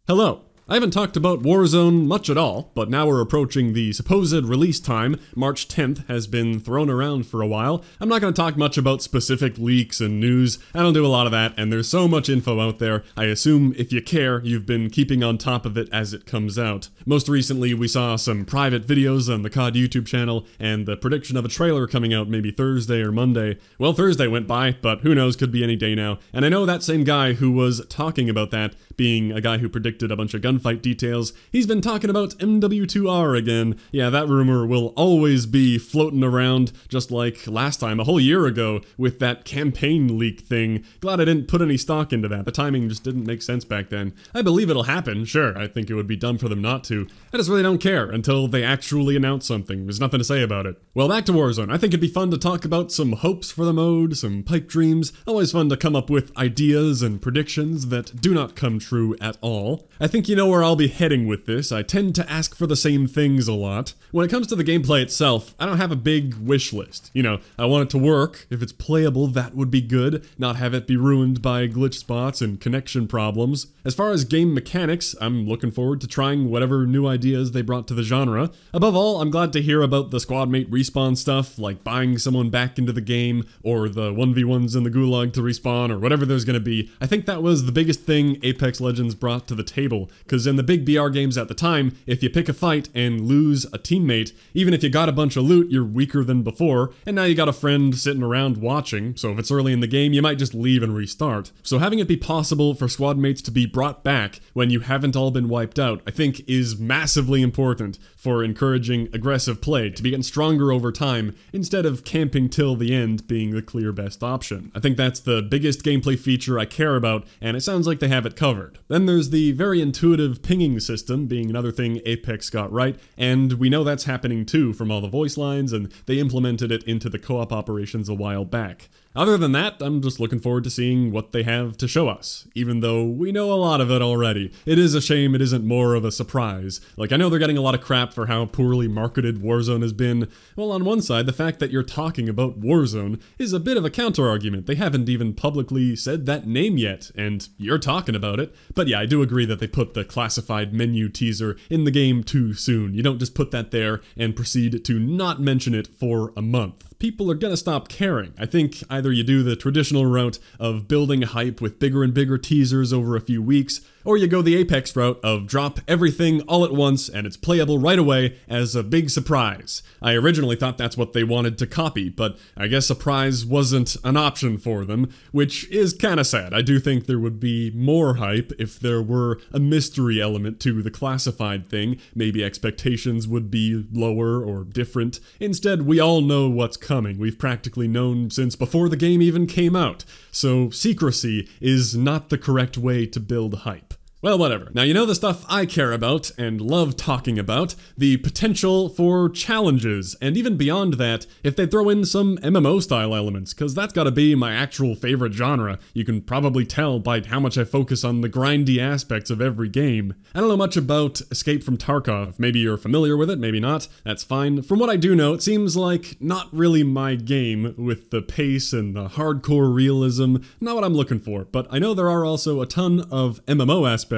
Hello. I haven't talked about Warzone much at all, but now we're approaching the supposed release time. March 10th has been thrown around for a while. I'm not going to talk much about specific leaks and news. I don't do a lot of that, and there's so much info out there. I assume if you care, you've been keeping on top of it as it comes out. Most recently, we saw some private videos on the COD YouTube channel, and the prediction of a trailer coming out maybe Thursday or Monday. Well, Thursday went by, but who knows, could be any day now. And I know that same guy who was talking about that, being a guy who predicted a bunch of gunfight details, he's been talking about MW2R again. Yeah, that rumor will always be floating around, just like last time, a whole year ago, with that campaign leak thing. Glad I didn't put any stock into that. The timing just didn't make sense back then. I believe it'll happen, sure. I think it would be dumb for them not to. I just really don't care until they actually announce something. There's nothing to say about it. Well, back to Warzone. I think it'd be fun to talk about some hopes for the mode, some pipe dreams. Always fun to come up with ideas and predictions that do not come true at all. I think you know where I'll be heading with this. I tend to ask for the same things a lot. When it comes to the gameplay itself, I don't have a big wish list. You know, I want it to work. If it's playable, that would be good. Not have it be ruined by glitch spots and connection problems. As far as game mechanics, I'm looking forward to trying whatever new ideas they brought to the genre. Above all, I'm glad to hear about the squad mate respawn stuff, like buying someone back into the game, or the 1v1s in the gulag to respawn, or whatever there's gonna be. I think that was the biggest thing Apex Legends brought to the table, because in the big BR games at the time, if you pick a fight and lose a teammate, even if you got a bunch of loot, you're weaker than before, and now you got a friend sitting around watching, so if it's early in the game, you might just leave and restart. So having it be possible for squad mates to be brought back when you haven't all been wiped out, I think is massively important for encouraging aggressive play, to be getting stronger over time, instead of camping till the end being the clear best option. I think that's the biggest gameplay feature I care about, and it sounds like they have it covered. Then there's the very intuitive pinging system, being another thing Apex got right, and we know that's happening too from all the voice lines, and they implemented it into the co-op operations a while back. Other than that, I'm just looking forward to seeing what they have to show us, even though we know a lot of it already. It is a shame it isn't more of a surprise. Like, I know they're getting a lot of crap for how poorly marketed Warzone has been. Well, on one side, the fact that you're talking about Warzone is a bit of a counter-argument. They haven't even publicly said that name yet, and you're talking about it. But yeah, I do agree that they put the classified menu teaser in the game too soon. You don't just put that there and proceed to not mention it for a month. People are gonna stop caring. I think either you do the traditional route of building hype with bigger and bigger teasers over a few weeks, or you go the Apex route of drop everything all at once and it's playable right away as a big surprise. I originally thought that's what they wanted to copy, but I guess surprise wasn't an option for them, which is kinda sad. I do think there would be more hype if there were a mystery element to the classified thing. Maybe expectations would be lower or different. Instead, we all know what's coming. We've practically known since before the game even came out. So secrecy is not the correct way to build hype. Well, whatever. Now, you know the stuff I care about and love talking about, the potential for challenges, and even beyond that, if they throw in some MMO-style elements, because that's gotta be my actual favorite genre. You can probably tell by how much I focus on the grindy aspects of every game. I don't know much about Escape from Tarkov. Maybe you're familiar with it, maybe not. That's fine. From what I do know, it seems like not really my game, with the pace and the hardcore realism. Not what I'm looking for, but I know there are also a ton of MMO aspects,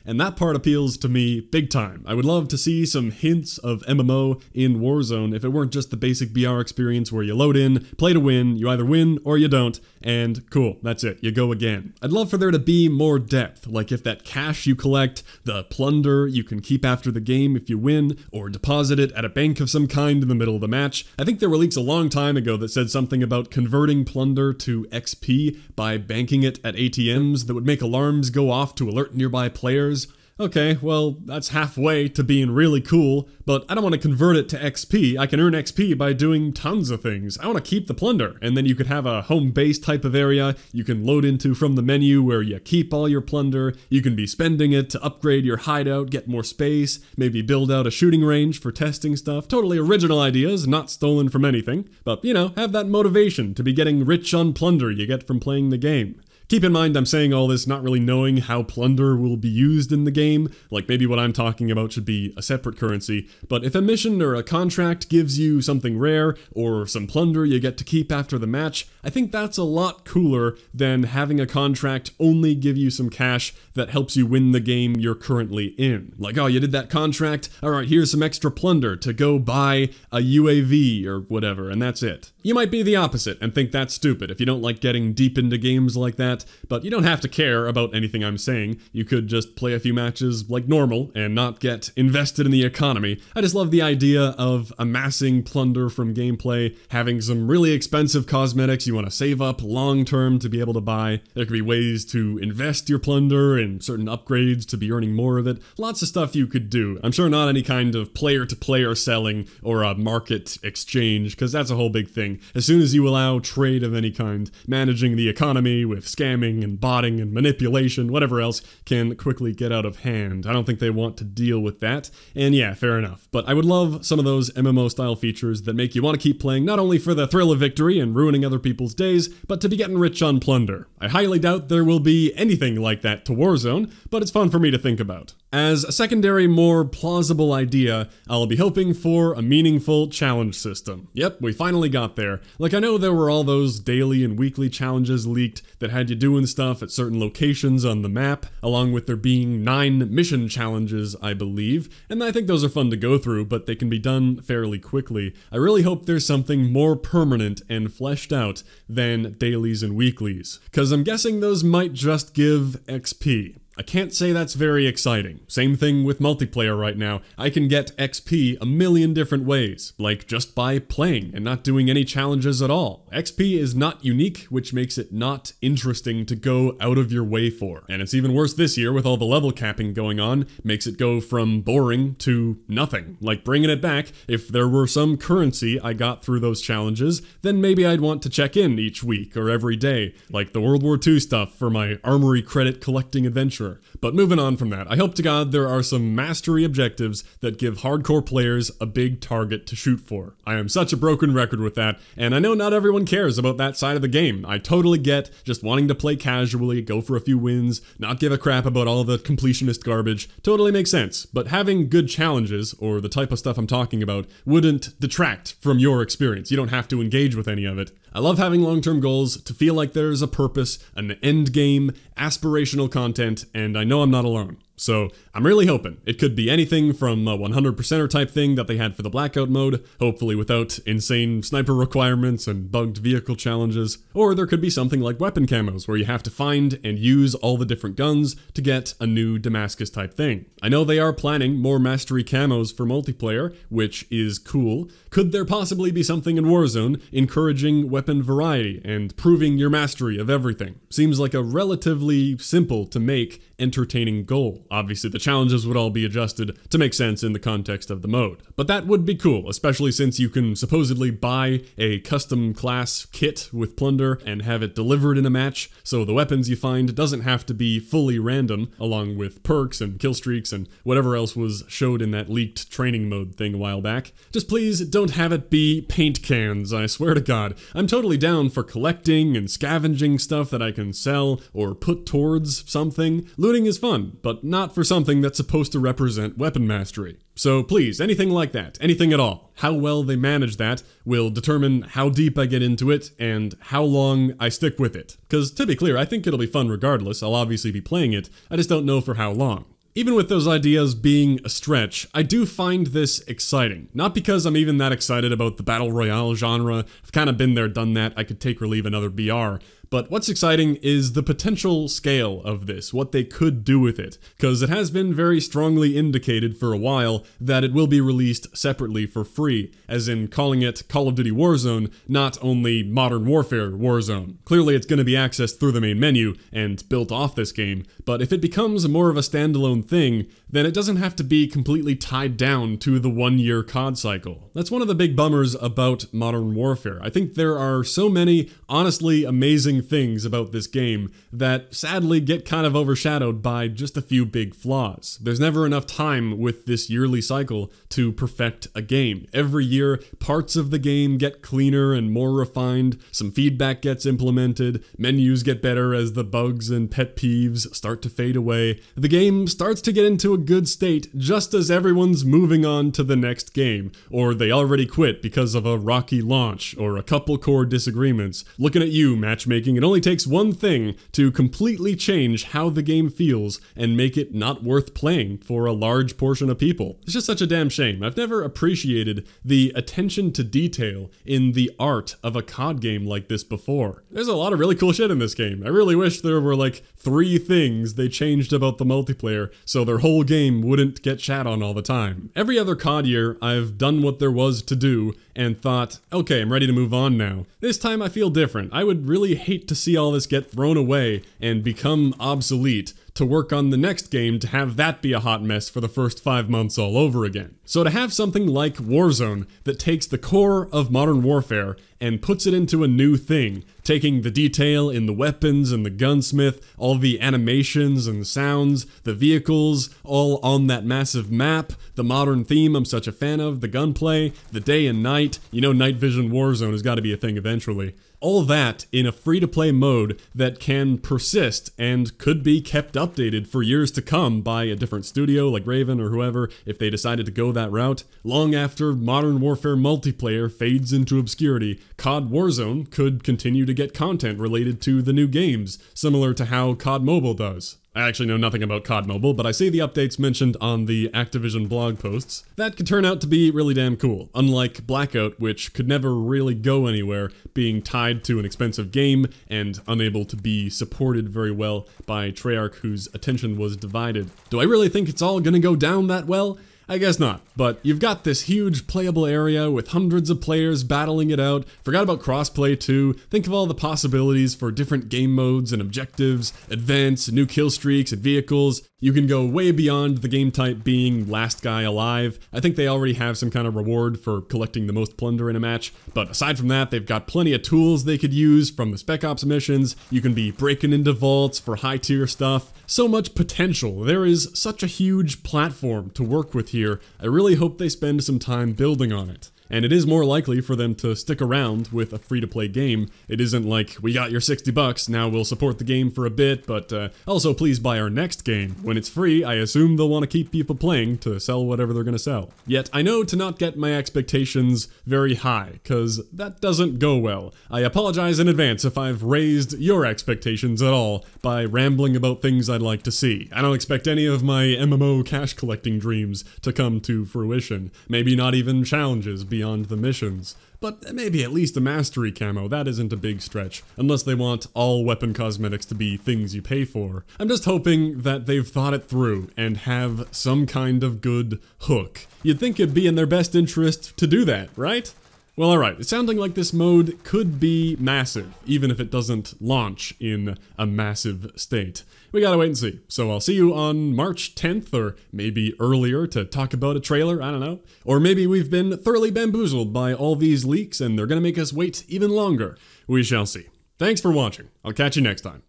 and that part appeals to me big time. I would love to see some hints of MMO in Warzone if it weren't just the basic BR experience where you load in, play to win, you either win or you don't, and cool, that's it, you go again. I'd love for there to be more depth, like if that cash you collect, the plunder you can keep after the game if you win, or deposit it at a bank of some kind in the middle of the match. I think there were leaks a long time ago that said something about converting plunder to XP by banking it at ATMs that would make alarms go off to alert nearby players. Okay, well, that's halfway to being really cool, but I don't want to convert it to XP. I can earn XP by doing tons of things. I want to keep the plunder, and then you could have a home base type of area you can load into from the menu where you keep all your plunder. You can be spending it to upgrade your hideout, get more space, maybe build out a shooting range for testing stuff. Totally original ideas, not stolen from anything, but, you know, have that motivation to be getting rich on plunder you get from playing the game. Keep in mind, I'm saying all this not really knowing how plunder will be used in the game, like maybe what I'm talking about should be a separate currency, but if a mission or a contract gives you something rare, or some plunder you get to keep after the match, I think that's a lot cooler than having a contract only give you some cash that helps you win the game you're currently in. Like, oh, you did that contract? Alright, here's some extra plunder to go buy a UAV or whatever, and that's it. You might be the opposite and think that's stupid if you don't like getting deep into games like that, but you don't have to care about anything I'm saying. You could just play a few matches like normal and not get invested in the economy. I just love the idea of amassing plunder from gameplay, having some really expensive cosmetics you want to save up long term to be able to buy. There could be ways to invest your plunder in certain upgrades to be earning more of it. Lots of stuff you could do. I'm sure not any kind of player-to-player selling or a market exchange, because that's a whole big thing. As soon as you allow trade of any kind, managing the economy with scamming and botting and manipulation, whatever else, can quickly get out of hand. I don't think they want to deal with that, and yeah, fair enough. But I would love some of those MMO-style features that make you want to keep playing, not only for the thrill of victory and ruining other people's days, but to be getting rich on plunder. I highly doubt there will be anything like that to Warzone, but it's fun for me to think about. As a secondary, more plausible idea, I'll be hoping for a meaningful challenge system. Yep, we finally got there. Like, I know there were all those daily and weekly challenges leaked that had you doing stuff at certain locations on the map, along with there being 9 mission challenges, I believe, and I think those are fun to go through, but they can be done fairly quickly. I really hope there's something more permanent and fleshed out than dailies and weeklies, because I'm guessing those might just give XP. I can't say that's very exciting. Same thing with multiplayer right now. I can get XP a million different ways, like just by playing and not doing any challenges at all. XP is not unique, which makes it not interesting to go out of your way for. And it's even worse this year with all the level capping going on, makes it go from boring to nothing. Like, bringing it back, if there were some currency I got through those challenges, then maybe I'd want to check in each week or every day, like the World War II stuff for my armory credit collecting adventure. But moving on from that, I hope to God there are some mastery objectives that give hardcore players a big target to shoot for. I am such a broken record with that, and I know not everyone cares about that side of the game. I totally get just wanting to play casually, go for a few wins, not give a crap about all the completionist garbage. Totally makes sense, but having good challenges, or the type of stuff I'm talking about, wouldn't detract from your experience. You don't have to engage with any of it. I love having long-term goals, to feel like there's a purpose, an end game, aspirational content, and I know I'm not alone. So I'm really hoping. It could be anything from a 100%er type thing that they had for the Blackout mode, hopefully without insane sniper requirements and bugged vehicle challenges, or there could be something like weapon camos where you have to find and use all the different guns to get a new Damascus type thing. I know they are planning more mastery camos for multiplayer, which is cool. Could there possibly be something in Warzone encouraging weapon variety and proving your mastery of everything? Seems like a relatively simple to make entertaining goal. Obviously, the challenges would all be adjusted to make sense in the context of the mode. But that would be cool, especially since you can supposedly buy a custom class kit with plunder and have it delivered in a match, so the weapons you find doesn't have to be fully random, along with perks and kill streaks and whatever else was showed in that leaked training mode thing a while back. Just please don't have it be paint cans, I swear to God. I'm totally down for collecting and scavenging stuff that I can sell or put towards something. Looting is fun, but not for something that's supposed to represent weapon mastery. So please, anything like that, anything at all. How well they manage that will determine how deep I get into it and how long I stick with it. Because to be clear, I think it'll be fun regardless. I'll obviously be playing it, I just don't know for how long. Even with those ideas being a stretch, I do find this exciting. Not because I'm even that excited about the Battle Royale genre. I've kind of been there, done that. I could take or leave another BR. But what's exciting is the potential scale of this, what they could do with it, because it has been very strongly indicated for a while that it will be released separately for free, as in calling it Call of Duty Warzone, not only Modern Warfare Warzone. Clearly it's going to be accessed through the main menu and built off this game, but if it becomes more of a standalone thing, then it doesn't have to be completely tied down to the one-year COD cycle. That's one of the big bummers about Modern Warfare. I think there are so many honestly amazing things about this game that sadly get kind of overshadowed by just a few big flaws. There's never enough time with this yearly cycle to perfect a game. Every year, parts of the game get cleaner and more refined, some feedback gets implemented, menus get better as the bugs and pet peeves start to fade away. The game starts to get into a good state just as everyone's moving on to the next game, or they already quit because of a rocky launch or a couple core disagreements. Looking at you, matchmaking, it only takes one thing to completely change how the game feels and make it not worth playing for a large portion of people. It's just such a damn shame. I've never appreciated the attention to detail in the art of a COD game like this before. There's a lot of really cool shit in this game. I really wish there were like 3 things they changed about the multiplayer so their whole game wouldn't get shat on all the time. Every other COD year, I've done what there was to do and thought, okay, I'm ready to move on now. This time I feel different. I would really hate to see all this get thrown away and become obsolete, to work on the next game to have that be a hot mess for the first 5 months all over again. So to have something like Warzone that takes the core of Modern Warfare and puts it into a new thing, taking the detail in the weapons and the gunsmith, all the animations and sounds, the vehicles, all on that massive map, the modern theme I'm such a fan of, the gunplay, the day and night, you know night vision Warzone has got to be a thing eventually. All that in a free-to-play mode that can persist and could be kept updated for years to come by a different studio like Raven or whoever if they decided to go that route. Long after Modern Warfare multiplayer fades into obscurity, COD Warzone could continue to get content related to the new games, similar to how COD Mobile does. I actually know nothing about COD Mobile, but I see the updates mentioned on the Activision blog posts. That could turn out to be really damn cool, unlike Blackout, which could never really go anywhere, being tied to an expensive game and unable to be supported very well by Treyarch, whose attention was divided. Do I really think it's all gonna go down that well? I guess not, but you've got this huge playable area with hundreds of players battling it out. Forgot about crossplay too. Think of all the possibilities for different game modes and objectives, events, new kill streaks and vehicles. You can go way beyond the game type being last guy alive. I think they already have some kind of reward for collecting the most plunder in a match, but aside from that, they've got plenty of tools they could use from the Spec Ops missions. You can be breaking into vaults for high tier stuff. So much potential. There is such a huge platform to work with here. I really hope they spend some time building on it. And it is more likely for them to stick around with a free-to-play game. It isn't like, we got your $60, now we'll support the game for a bit, but also please buy our next game. When it's free, I assume they'll want to keep people playing to sell whatever they're gonna sell. Yet, I know to not get my expectations very high, cause that doesn't go well. I apologize in advance if I've raised your expectations at all by rambling about things I'd like to see. I don't expect any of my MMO cash collecting dreams to come to fruition. Maybe not even challenges beyond the missions. But maybe at least a mastery camo, that isn't a big stretch, unless they want all weapon cosmetics to be things you pay for. I'm just hoping that they've thought it through and have some kind of good hook. You'd think it'd be in their best interest to do that, right? Well, alright, it's sounding like this mode could be massive, even if it doesn't launch in a massive state. We gotta wait and see. So I'll see you on March 10th, or maybe earlier, to talk about a trailer, I don't know. Or maybe we've been thoroughly bamboozled by all these leaks and they're gonna make us wait even longer. We shall see. Thanks for watching. I'll catch you next time.